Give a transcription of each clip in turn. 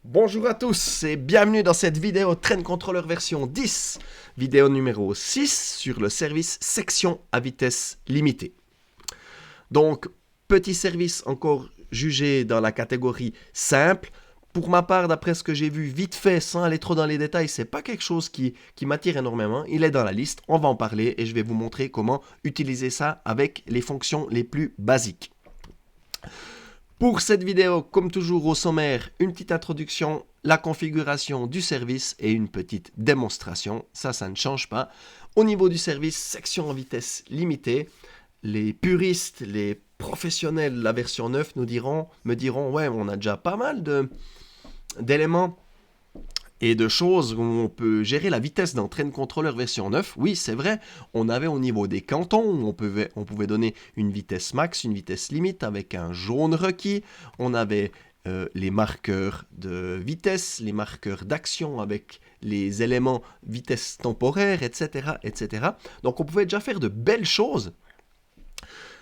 Bonjour à tous et bienvenue dans cette vidéo Train Controller version 10, vidéo numéro 6 sur le service section à vitesse limitée. Donc, petit service encore jugé dans la catégorie simple. Pour ma part, d'après ce que j'ai vu vite fait, sans aller trop dans les détails, c'est pas quelque chose qui m'attire énormément. Il est dans la liste, on va en parler et je vais vous montrer comment utiliser ça avec les fonctions les plus basiques. Pour cette vidéo, comme toujours au sommaire, une petite introduction, la configuration du service et une petite démonstration. Ça ne change pas. Au niveau du service, section en vitesse limitée, les puristes, les professionnels de la version 9 me diront, ouais, on a déjà pas mal d'éléments et de choses où on peut gérer la vitesse dans Train Controller version 9. Oui, c'est vrai, on avait au niveau des cantons, où on pouvait donner une vitesse max, une vitesse limite avec un jaune requis. On avait les marqueurs de vitesse, les marqueurs d'action avec les éléments vitesse temporaire, etc., etc. Donc on pouvait déjà faire de belles choses.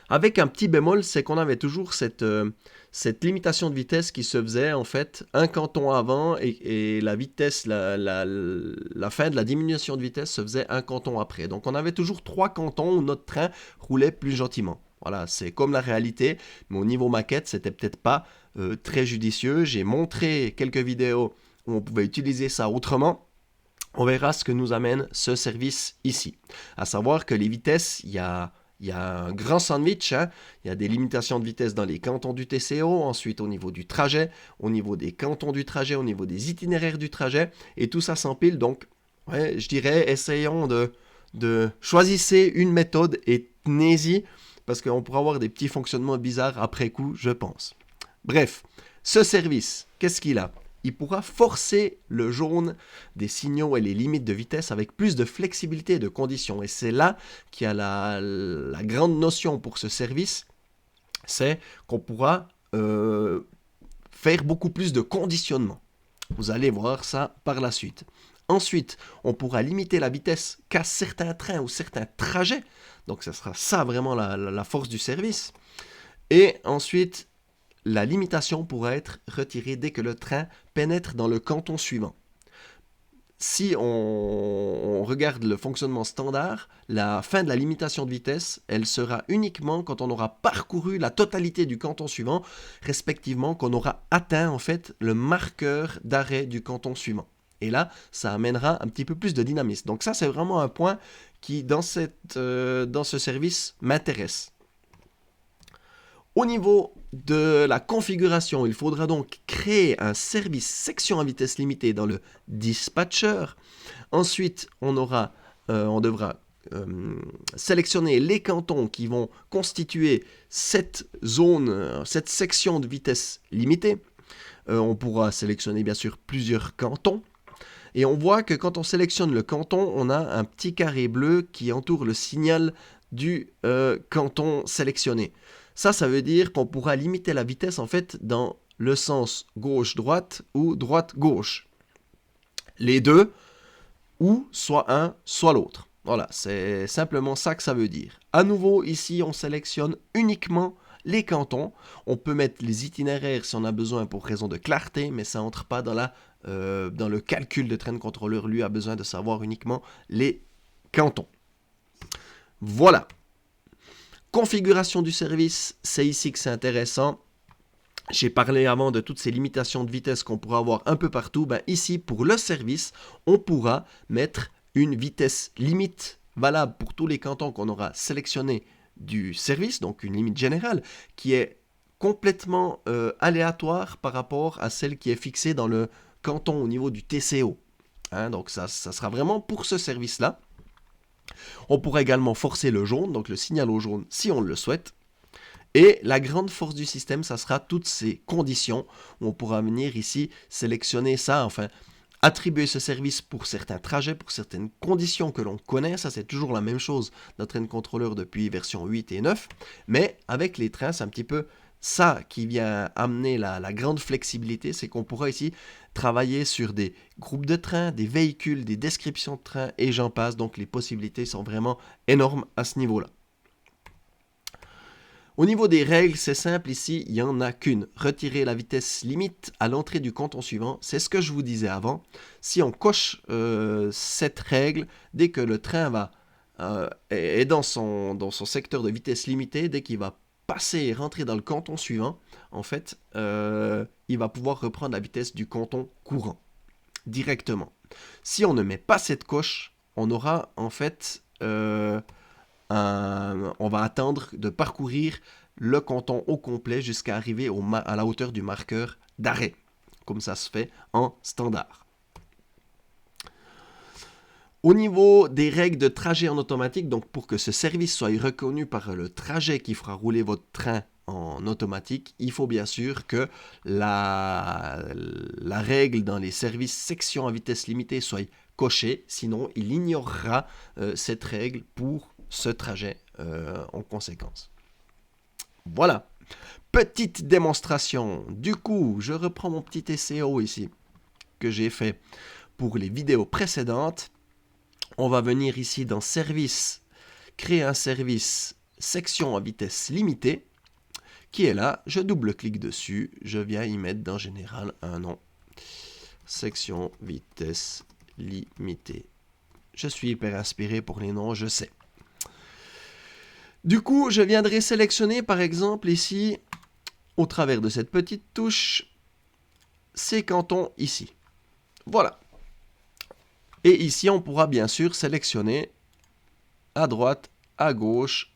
Avec un petit bémol, c'est qu'on avait toujours cette limitation de vitesse qui se faisait en fait un canton avant et la vitesse, la fin de la diminution de vitesse se faisait un canton après. Donc on avait toujours 3 cantons où notre train roulait plus gentiment. Voilà, c'est comme la réalité, mais au niveau maquette, c'était peut-être pas très judicieux. J'ai montré quelques vidéos où on pouvait utiliser ça autrement. On verra ce que nous amène ce service ici. À savoir que les vitesses, il y a un grand sandwich, hein. Il y a des limitations de vitesse dans les cantons du TCO, ensuite au niveau du trajet, au niveau des cantons du trajet, au niveau des itinéraires du trajet, et tout ça s'empile. Donc, ouais, je dirais, essayons de choisissez une méthode et tenez-y, parce qu'on pourra avoir des petits fonctionnements bizarres après coup, je pense. Bref, ce service, qu'est-ce qu'il a ? Il pourra forcer le jaune des signaux et les limites de vitesse avec plus de flexibilité et de conditions. Et c'est là qu'il y a la grande notion pour ce service, c'est qu'on pourra faire beaucoup plus de conditionnement. Vous allez voir ça par la suite. Ensuite, on pourra limiter la vitesse qu'à certains trains ou certains trajets. Donc ce sera ça vraiment la force du service. Et ensuite, la limitation pourra être retirée dès que le train pénètre dans le canton suivant. Si on regarde le fonctionnement standard, la fin de la limitation de vitesse, elle sera uniquement quand on aura parcouru la totalité du canton suivant, respectivement qu'on aura atteint en fait le marqueur d'arrêt du canton suivant. Et là, ça amènera un petit peu plus de dynamisme. Donc ça, c'est vraiment un point qui, dans ce service, m'intéresse. Au niveau de la configuration, il faudra donc créer un service section à vitesse limitée dans le dispatcher. Ensuite, on devra sélectionner les cantons qui vont constituer cette zone, cette section de vitesse limitée. On pourra sélectionner bien sûr plusieurs cantons. Et on voit que quand on sélectionne le canton, on a un petit carré bleu qui entoure le signal du canton sélectionné. Ça veut dire qu'on pourra limiter la vitesse en fait dans le sens gauche-droite ou droite-gauche. Les deux, ou soit un, soit l'autre. Voilà, c'est simplement ça que ça veut dire. À nouveau, ici, on sélectionne uniquement les cantons. On peut mettre les itinéraires si on a besoin pour raison de clarté, mais ça n'entre pas dans le calcul de Train Controller. Lui a besoin de savoir uniquement les cantons. Voilà. Configuration du service, c'est ici que c'est intéressant. J'ai parlé avant de toutes ces limitations de vitesse qu'on pourra avoir un peu partout. Ici, pour le service, on pourra mettre une vitesse limite valable pour tous les cantons qu'on aura sélectionnés du service, donc une limite générale, qui est complètement aléatoire par rapport à celle qui est fixée dans le canton au niveau du TCO. Donc ça sera vraiment pour ce service-là. On pourra également forcer le jaune, donc le signal au jaune si on le souhaite. Et la grande force du système, ça sera toutes ces conditions où on pourra venir ici sélectionner ça, enfin attribuer ce service pour certains trajets, pour certaines conditions que l'on connaît. Ça, c'est toujours la même chose dans Train Controller depuis version 8 et 9. Mais avec les trains, c'est un petit peu ça qui vient amener la grande flexibilité, c'est qu'on pourra ici travailler sur des groupes de trains, des véhicules, des descriptions de trains et j'en passe. Donc les possibilités sont vraiment énormes à ce niveau-là. Au niveau des règles, c'est simple ici, il n'y en a qu'une. Retirer la vitesse limite à l'entrée du canton suivant, c'est ce que je vous disais avant. Si on coche cette règle, dès que le train est dans son secteur de vitesse limitée, dès qu'il va passer et rentrer dans le canton suivant, en fait, il va pouvoir reprendre la vitesse du canton courant directement. Si on ne met pas cette coche, on aura en fait... on va attendre de parcourir le canton au complet jusqu'à arriver à la hauteur du marqueur d'arrêt, comme ça se fait en standard. Au niveau des règles de trajet en automatique, donc pour que ce service soit reconnu par le trajet qui fera rouler votre train en automatique, il faut bien sûr que la règle dans les services section à vitesse limitée soit cochée, sinon il ignorera cette règle pour ce trajet en conséquence. Voilà, petite démonstration. Du coup, je reprends mon petit SEO ici que j'ai fait pour les vidéos précédentes. On va venir ici dans service, créer un service section à vitesse limitée qui est là. Je double-clique dessus, je viens y mettre dans général un nom. Section vitesse limitée. Je suis hyper inspiré pour les noms, je sais. Du coup, je viendrai sélectionner par exemple ici, au travers de cette petite touche, ces cantons ici. Voilà. Et ici, on pourra bien sûr sélectionner à droite, à gauche,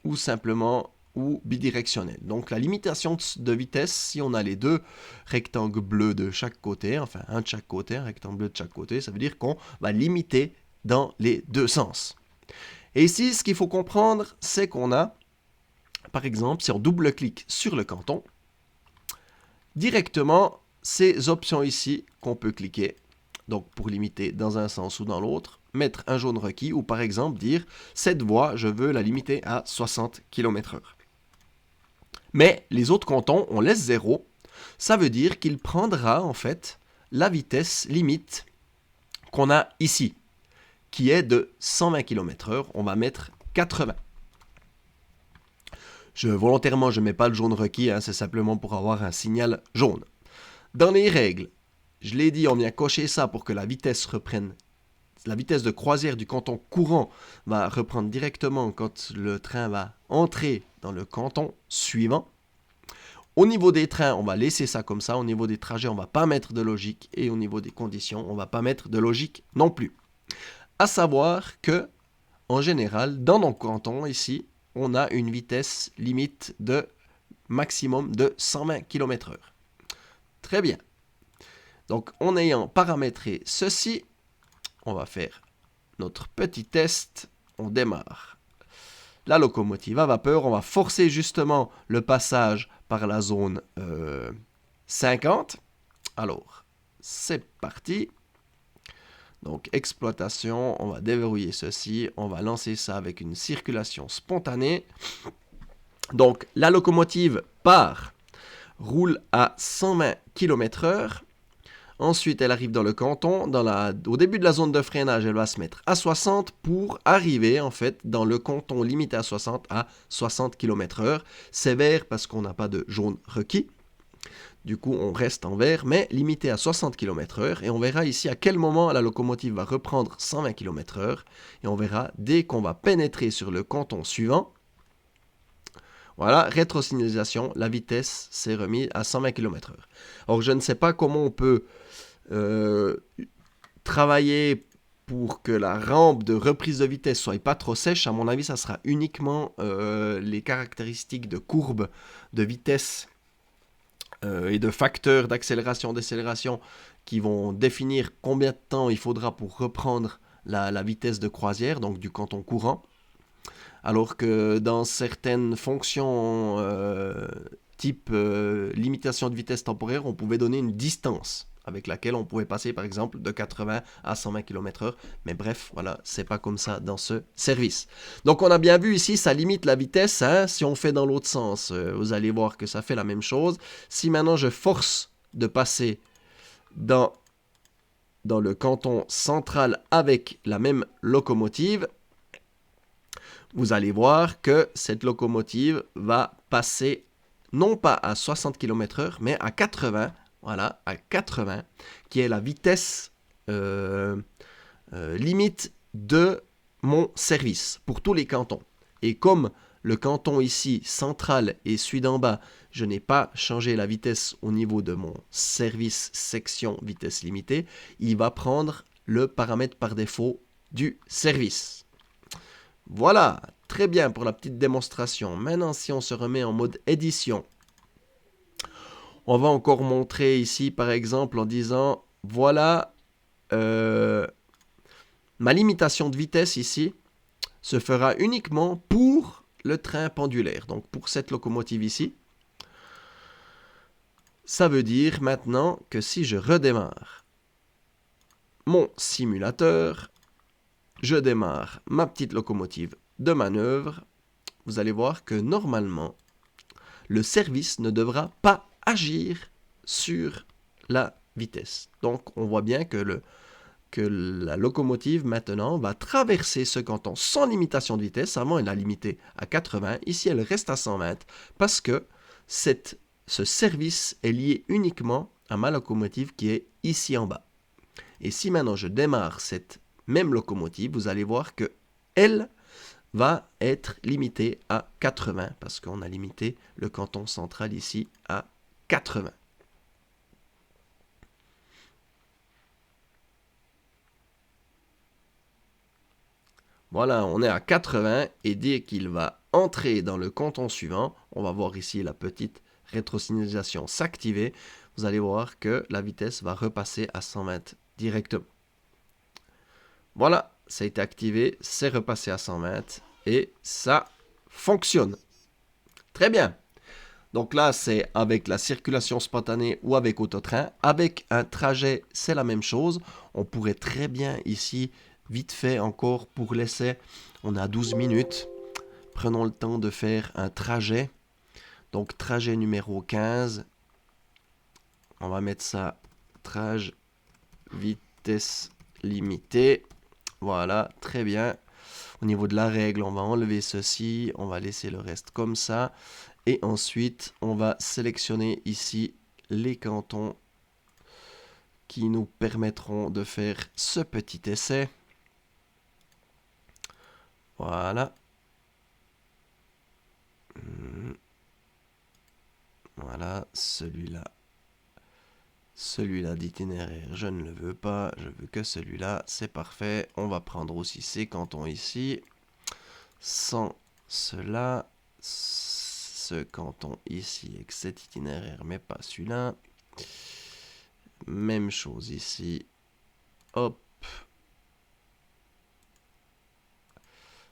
ou simplement, ou bidirectionnel. Donc la limitation de vitesse, si on a les deux rectangles bleus de chaque côté, enfin un de chaque côté, un rectangle bleu de chaque côté, ça veut dire qu'on va limiter dans les deux sens. Et ici, ce qu'il faut comprendre, c'est qu'on a, par exemple, si on double-clique sur le canton, directement, ces options ici qu'on peut cliquer, donc pour limiter dans un sens ou dans l'autre, mettre un jaune requis ou par exemple dire, cette voie, je veux la limiter à 60 km/h. Mais les autres cantons, on laisse 0, ça veut dire qu'il prendra en fait la vitesse limite qu'on a ici, qui est de 120 km/h, on va mettre 80. Volontairement, je ne mets pas le jaune requis, c'est simplement pour avoir un signal jaune. Dans les règles, je l'ai dit, on vient cocher ça pour que la vitesse reprenne. La vitesse de croisière du canton courant va reprendre directement quand le train va entrer dans le canton suivant. Au niveau des trains, on va laisser ça comme ça. Au niveau des trajets, on ne va pas mettre de logique. Et au niveau des conditions, on ne va pas mettre de logique non plus. À savoir que, en général, dans nos cantons ici, on a une vitesse limite de maximum de 120 km/h. Très bien. Donc, en ayant paramétré ceci, on va faire notre petit test. On démarre la locomotive à vapeur. On va forcer justement le passage par la zone 50. Alors, c'est parti. Donc, exploitation, on va déverrouiller ceci. On va lancer ça avec une circulation spontanée. Donc, la locomotive part, roule à 120 km/h. Ensuite, elle arrive dans le canton. Au début de la zone de freinage, elle va se mettre à 60 pour arriver en fait dans le canton limité à 60 km/h. C'est vert parce qu'on n'a pas de jaune requis. Du coup, on reste en vert, mais limité à 60 km/h. Et on verra ici à quel moment la locomotive va reprendre 120 km/h. Et on verra dès qu'on va pénétrer sur le canton suivant. Voilà, rétrosignalisation, la vitesse s'est remise à 120 km/h. Alors, je ne sais pas comment on peut travailler pour que la rampe de reprise de vitesse soit pas trop sèche. À mon avis, ça sera uniquement les caractéristiques de courbe de vitesse et de facteurs d'accélération, décélération qui vont définir combien de temps il faudra pour reprendre la vitesse de croisière, donc du canton courant. Alors que dans certaines fonctions type limitation de vitesse temporaire, on pouvait donner une distance avec laquelle on pouvait passer par exemple de 80 à 120 km/h. Mais bref, voilà, c'est pas comme ça dans ce service. Donc on a bien vu ici, ça limite la vitesse. Si on fait dans l'autre sens, vous allez voir que ça fait la même chose. Si maintenant je force de passer dans le canton central avec la même locomotive, vous allez voir que cette locomotive va passer non pas à 60 km/h, mais à 80, voilà, à 80, qui est la vitesse limite de mon service pour tous les cantons. Et comme le canton ici, central et celui d'en bas, je n'ai pas changé la vitesse au niveau de mon service section vitesse limitée, il va prendre le paramètre par défaut du service. Voilà, très bien pour la petite démonstration. Maintenant, si on se remet en mode édition, on va encore montrer ici, par exemple, en disant, voilà, ma limitation de vitesse ici se fera uniquement pour le train pendulaire. Donc, pour cette locomotive ici, ça veut dire maintenant que si je redémarre mon simulateur, je démarre ma petite locomotive de manœuvre, vous allez voir que normalement, le service ne devra pas agir sur la vitesse. Donc, on voit bien que la locomotive maintenant va traverser ce canton sans limitation de vitesse. Avant, elle a limité à 80. Ici, elle reste à 120 parce que ce service est lié uniquement à ma locomotive qui est ici en bas. Et si maintenant je démarre cette même locomotive, vous allez voir que elle va être limitée à 80 parce qu'on a limité le canton central ici à 80. Voilà, on est à 80 et dès qu'il va entrer dans le canton suivant, on va voir ici la petite rétrosignalisation s'activer. Vous allez voir que la vitesse va repasser à 120 directement. Voilà, ça a été activé, c'est repassé à 120 et ça fonctionne. Très bien. Donc là, c'est avec la circulation spontanée ou avec autotrain. Avec un trajet, c'est la même chose. On pourrait très bien ici, vite fait encore pour l'essai, on a 12 minutes. Prenons le temps de faire un trajet. Donc trajet numéro 15. On va mettre ça, trajet vitesse limitée. Voilà, très bien. Au niveau de la règle, on va enlever ceci. On va laisser le reste comme ça. Et ensuite, on va sélectionner ici les cantons qui nous permettront de faire ce petit essai. Voilà. Voilà, celui-là. Celui-là d'itinéraire, je ne le veux pas. Je veux que celui-là, c'est parfait. On va prendre aussi ces cantons ici. Sans cela, ce canton ici avec cet itinéraire, mais pas celui-là. Même chose ici. Hop.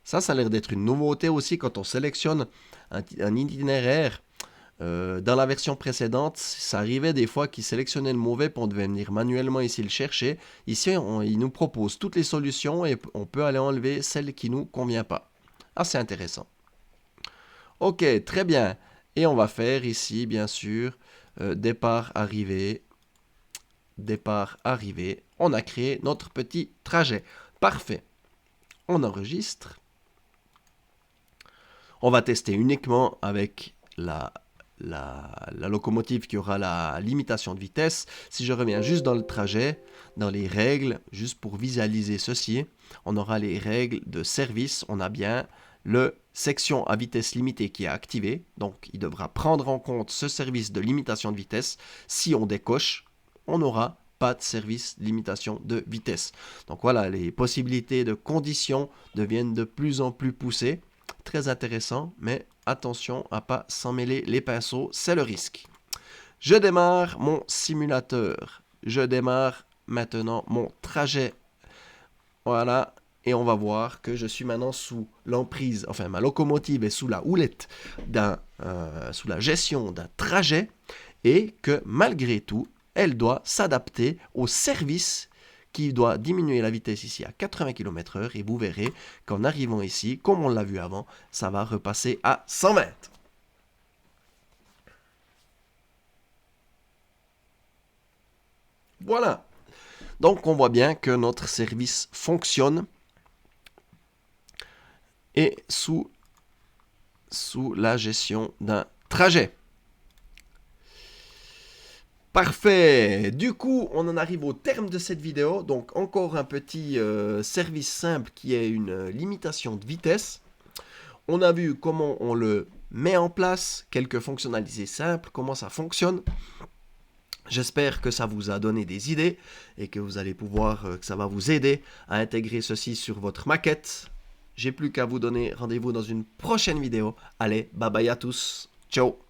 Ça a l'air d'être une nouveauté aussi quand on sélectionne un itinéraire. Dans la version précédente, ça arrivait des fois qu'ils sélectionnaient le mauvais pour on devait venir manuellement ici le chercher. Ici, il nous propose toutes les solutions et on peut aller enlever celle qui ne nous convient pas. Assez intéressant. Ok, très bien. Et on va faire ici, bien sûr, départ, arrivée. Départ, arrivée. On a créé notre petit trajet. Parfait. On enregistre. On va tester uniquement avec la locomotive qui aura la limitation de vitesse. Si je reviens juste dans le trajet, dans les règles, juste pour visualiser ceci, on aura les règles de service. On a bien le section à vitesse limitée qui est activé. Donc, il devra prendre en compte ce service de limitation de vitesse. Si on décoche, on n'aura pas de service de limitation de vitesse. Donc voilà, les possibilités de conditions deviennent de plus en plus poussées. Très intéressant, mais attention à ne pas s'en mêler les pinceaux, c'est le risque. Je démarre mon simulateur. Je démarre maintenant mon trajet. Voilà, et on va voir que je suis maintenant sous l'emprise, enfin ma locomotive est sous la houlette, sous la gestion d'un trajet, et que malgré tout, elle doit s'adapter au service qui doit diminuer la vitesse ici à 80 km/h et vous verrez qu'en arrivant ici, comme on l'a vu avant, ça va repasser à 120. Voilà. Donc on voit bien que notre service fonctionne. et sous la gestion d'un trajet. Parfait. Du coup, on en arrive au terme de cette vidéo. Donc, encore un petit service simple qui est une limitation de vitesse. On a vu comment on le met en place, quelques fonctionnalités simples, comment ça fonctionne. J'espère que ça vous a donné des idées et que vous allez pouvoir, que ça va vous aider à intégrer ceci sur votre maquette. J'ai plus qu'à vous donner rendez-vous dans une prochaine vidéo. Allez, bye bye à tous. Ciao.